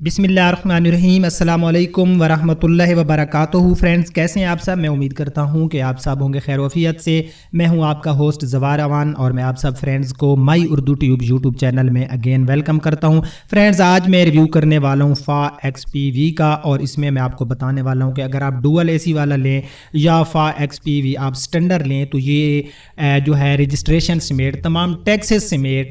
बिस्मिल्लाहिर्रहमानिर्रहीम अस्सलाम वालेकुम वरहमतुल्लाहि वबरकातुहू। फ्रेंड्स, कैसे हैं आप सब? मैं उम्मीद करता हूं कि आप सब होंगे खैर वफ़ियत से। मैं हूं आपका होस्ट ज़वार अवान और मैं आप सब फ्रेंड्स को माई उर्दू ट्यूब यूट्यूब चैनल में अगेन वेलकम करता हूं। फ्रेंड्स, आज मैं रिव्यू करने वाला हूं फा XPV का और इसमें मैं आपको बताने वाला हूं कि अगर आप डुअल AC वाला लें या फा XPV आप स्टैंडर्ड लें तो ये जो है रजिस्ट्रेशन समेत तमाम टैक्सेस समेत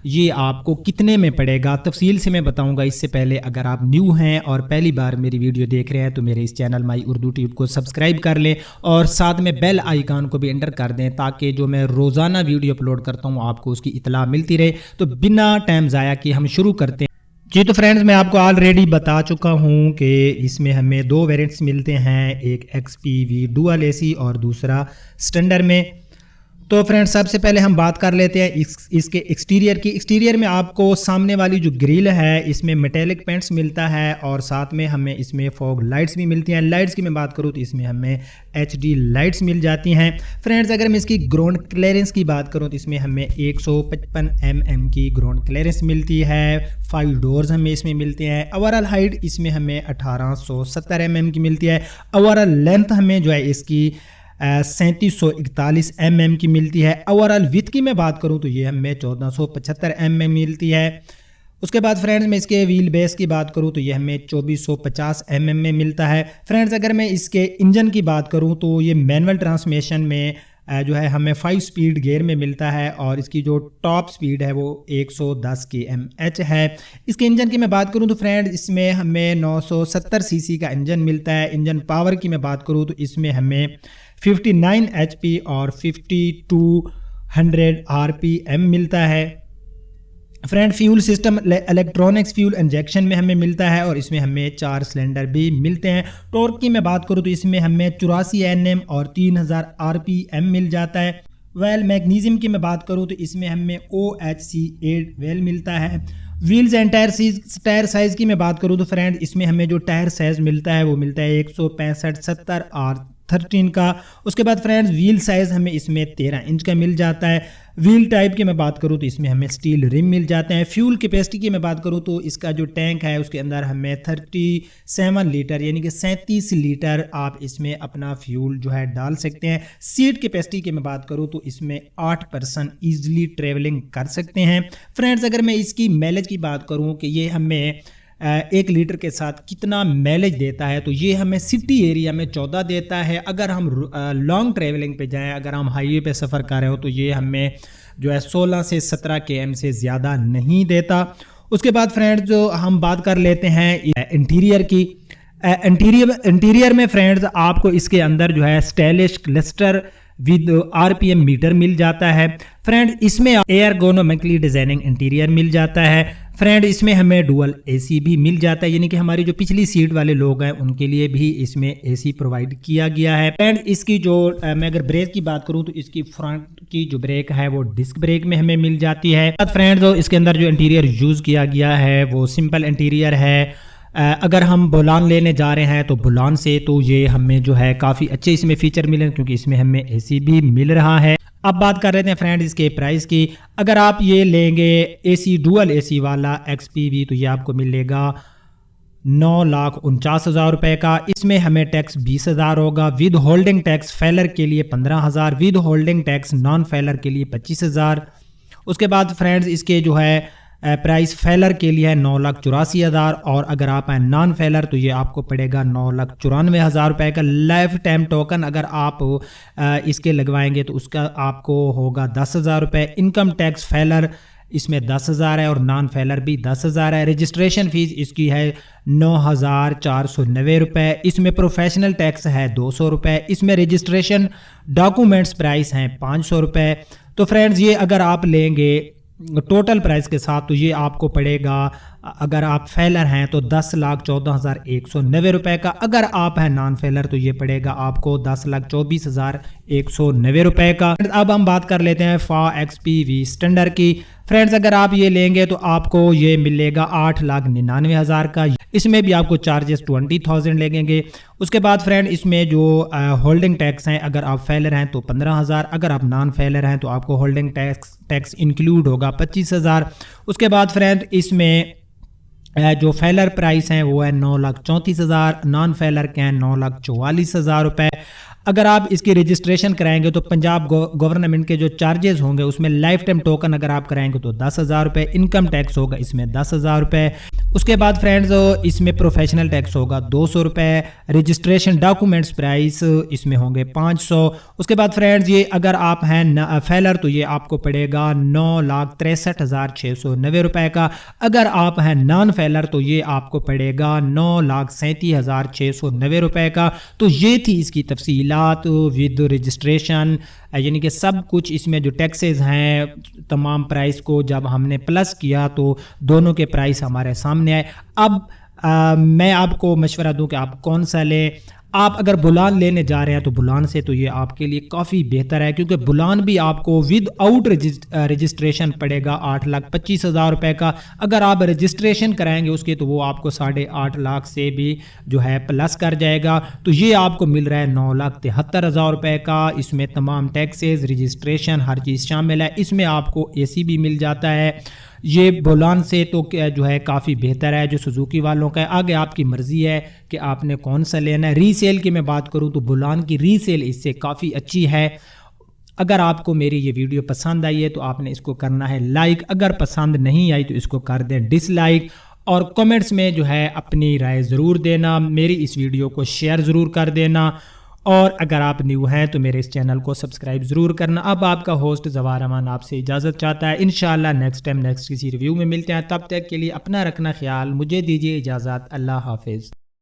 ये आपको कितने में पड़ेगा तफसील से मैं बताऊँगा। इससे पहले अगर आप न्यू हैं और पहली बार मेरी वीडियो देख रहे हैं तो मेरे इस चैनल माई उर्दू ट्यूब को सब्सक्राइब कर लें और साथ में बेल आइकन को भी एंटर कर दें ताकि जो मैं रोज़ाना वीडियो अपलोड करता हूं आपको उसकी इतला मिलती रहे। तो बिना टाइम ज़ाया कि हम शुरू करते हैं। जी तो फ्रेंड्स, मैं आपको ऑलरेडी बता चुका हूं कि इसमें हमें दो वेरिएंट्स मिलते हैं, एक XPV डुअल AC और दूसरा स्टैंडर्ड में। तो फ्रेंड्स, सबसे पहले हम बात कर लेते हैं इसके एक्सटीरियर की। एक्सटीरियर में आपको सामने वाली जो ग्रिल है इसमें मेटेलिक पेंट्स मिलता है और साथ में हमें इसमें फॉग लाइट्स भी मिलती हैं। लाइट्स की मैं बात करूँ तो इसमें हमें HD लाइट्स मिल जाती हैं। फ्रेंड्स, अगर मैं इसकी ग्राउंड क्लियरेंस की बात करूँ तो इसमें हमें 155 mm की ग्राउंड क्लियरेंस मिलती है। 5 डोर्स हमें इसमें मिलते हैं। ओवरऑल हाइट इसमें हमें 1870 mm की मिलती है। ओवरऑल लेंथ हमें जो है इसकी 3741 mm की मिलती है। ओवरऑल विथ की मैं बात करूं तो ये हमें 1475 mm मिलती है। उसके बाद फ्रेंड्स, मैं इसके व्हील बेस की बात करूं तो ये हमें 2450 mm में मिलता है। फ्रेंड्स, अगर मैं इसके इंजन की बात करूं तो ये मैनुअल ट्रांसमिशन में जो है हमें 5 स्पीड गियर में मिलता है और इसकी जो टॉप स्पीड है वो 110 km/h है। इसके इंजन की मैं बात करूं तो फ्रेंड्स इसमें हमें 970 cc का इंजन मिलता है। इंजन पावर की मैं बात करूं तो इसमें हमें 59 HP और 5200 RPM मिलता है। Friend, fuel system electronics fuel injection में हमें मिलता है और इसमें हमें 4 सिलेंडर भी मिलते हैं। टॉर्क की मैं बात करूं तो इसमें हमें 84 Nm और 3000 RPM मिल जाता है। वेल मैग्नीशियम की मैं बात करूं तो इसमें हमें OHC8 वेल मिलता है। व्हील्स एंड टायर साइज़ की मैं बात करूं तो फ्रेंड इसमें हमें जो टायर साइज़ मिलता है वो मिलता है 165 70 और 13 का। उसके बाद फ्रेंड्स व्हील साइज़ हमें इसमें 13 इंच का मिल जाता है। व्हील टाइप की मैं बात करूं तो इसमें हमें स्टील रिम मिल जाते हैं। फ्यूल कैपेसिटी की मैं बात करूं तो इसका जो टैंक है उसके अंदर हमें 37 लीटर यानी कि 37 लीटर आप इसमें अपना फ्यूल जो है डाल सकते हैं। सीट कैपेसिटी की मैं बात करूं तो इसमें 8 पर्सन ईजिली ट्रेवलिंग कर सकते हैं। फ्रेंड्स, अगर मैं इसकी माइलेज की बात करूं कि ये हमें 1 लीटर के साथ कितना माइलेज देता है तो ये हमें सिटी एरिया में 14 देता है। अगर हम लॉन्ग ट्रैवलिंग पे जाएं, अगर हम हाईवे पे सफ़र कर रहे हो तो ये हमें जो है 16 से 17 km से ज़्यादा नहीं देता। उसके बाद फ्रेंड्स, जो हम बात कर लेते हैं इंटीरियर की। इंटीरियर में फ्रेंड्स आपको इसके अंदर जो है stylish cluster with RPM meter मिल जाता है। फ्रेंड, इसमें एयरगोनोमिकली डिजाइनिंग इंटीरियर मिल जाता है। फ्रेंड, इसमें हमें डुअल AC भी मिल जाता है यानी कि हमारी जो पिछली सीट वाले लोग हैं उनके लिए भी इसमें AC प्रोवाइड किया गया है। फ्रेंड, इसकी जो मैं अगर ब्रेक की बात करूं तो इसकी फ्रंट की जो ब्रेक है वो डिस्क ब्रेक में हमें मिल जाती है। फ्रेंड, जो इसके अंदर जो इंटीरियर यूज़ किया गया है वो सिंपल इंटीरियर है। अगर हम बुलान लेने जा रहे हैं तो बुलान से तो ये हमें जो है काफ़ी अच्छे इसमें फीचर मिले क्योंकि इसमें हमें AC भी मिल रहा है। अब बात कर रहे हैं फ्रेंड इसके प्राइस की। अगर आप ये लेंगे AC डुअल AC वाला XPV तो ये आपको मिलेगा 9,49,000 रुपये का। इसमें हमें टैक्स 20,000 होगा। विद होल्डिंग टैक्स फेलर के लिए 15,000, with holding tax non failure के लिए 25,000। उसके बाद फ्रेंड्स इसके जो है प्राइस फेलर के लिए है 9,84,000 और अगर आप हैं नॉन फेलर तो ये आपको पड़ेगा 9,94,000 रुपये का। लाइफ टाइम टोकन अगर आप इसके लगवाएंगे तो उसका आपको होगा 10,000 रुपये। इनकम टैक्स फेलर इसमें 10,000 है और नॉन फेलर भी 10,000 है। रजिस्ट्रेशन फ़ीस इसकी है 9,490 रुपये। इसमें प्रोफेशनल टैक्स है 200 रुपये। इसमें रजिस्ट्रेशन डॉक्यूमेंट्स प्राइस हैं 500 रुपये। तो फ्रेंड्स, ये अगर आप लेंगे टोटल प्राइस के साथ तो ये आपको पड़ेगा, अगर आप फेलर हैं तो 10,14,190 रुपये का। अगर आप हैं नॉन फेलर तो ये पड़ेगा आपको 10,24,190 रुपये का। अब हम बात कर लेते हैं फा XPV स्टैंडर्ड की। फ्रेंड्स, अगर आप ये लेंगे तो आपको ये मिलेगा 8,99,000 का। इसमें भी आपको चार्जेस 20,000 लगेंगे। उसके बाद फ्रेंड इसमें जो होल्डिंग टैक्स हैं, अगर आप फेलर हैं तो 15,000, अगर आप नॉन फेलर हैं तो आपको होल्डिंग टैक्स इंक्लूड होगा 25,000। उसके बाद फ्रेंड इसमें जो फेलर प्राइस हैं वो है 9,34,000, नॉन फेलर के हैं 9,44,000 रुपये। अगर आप इसकी रजिस्ट्रेशन कराएंगे तो पंजाब गवर्नमेंट के जो चार्जेस होंगे उसमें लाइफ टाइम टोकन अगर आप कराएंगे तो 10,000 रुपये, इनकम टैक्स होगा इसमें 10,000 रुपये। उसके बाद फ्रेंड्स इसमें प्रोफेशनल टैक्स होगा 200 रुपये, रजिस्ट्रेशन डॉक्यूमेंट्स प्राइस इसमें होंगे 500। उसके बाद फ्रेंड्स ये अगर आप हैं फेलर तो ये आपको पड़ेगा 9,63,690 रुपये का। अगर आप हैं नॉन फेलर तो ये आपको पड़ेगा 9,37,690 रुपये का। तो ये थी इसकी तफसीलात विद रजिस्ट्रेशन, यानी कि सब कुछ इसमें जो टैक्सेस हैं तमाम प्राइस को जब हमने प्लस किया तो दोनों के प्राइस हमारे सामने आए। अब मैं आपको मशवरा दूं कि आप कौन सा लें। आप अगर बुलान लेने जा रहे हैं तो बुलान से तो ये आपके लिए काफ़ी बेहतर है, क्योंकि बुलान भी आपको विद आउट रजिस्ट्रेशन पड़ेगा 8,25,000 रुपये का। अगर आप रजिस्ट्रेशन कराएंगे उसके तो वो आपको 8.5 लाख से भी जो है प्लस कर जाएगा। तो ये आपको मिल रहा है 9,73,000 रुपये का। इसमें तमाम टैक्सेस, रजिस्ट्रेशन, हर चीज़ शामिल है। इसमें आपको AC भी मिल जाता है। ये बुलान से तो जो है काफ़ी बेहतर है जो सुजुकी वालों का है। आगे आपकी मर्ज़ी है कि आपने कौन सा लेना है। रीसेल की मैं बात करूं तो बुलान की रीसेल इससे काफ़ी अच्छी है। अगर आपको मेरी ये वीडियो पसंद आई है तो आपने इसको करना है लाइक, अगर पसंद नहीं आई तो इसको कर दें डिसलाइक, और कमेंट्स में जो है अपनी राय ज़रूर देना। मेरी इस वीडियो को शेयर ज़रूर कर देना, और अगर आप न्यू हैं तो मेरे इस चैनल को सब्सक्राइब ज़रूर करना। अब आपका होस्ट ज़वार अमान आपसे इजाज़त चाहता है। इंशाल्लाह नेक्स्ट टाइम नेक्स्ट किसी रिव्यू में मिलते हैं। तब तक के लिए अपना रखना ख्याल, मुझे दीजिए इजाज़त। अल्लाह हाफिज़।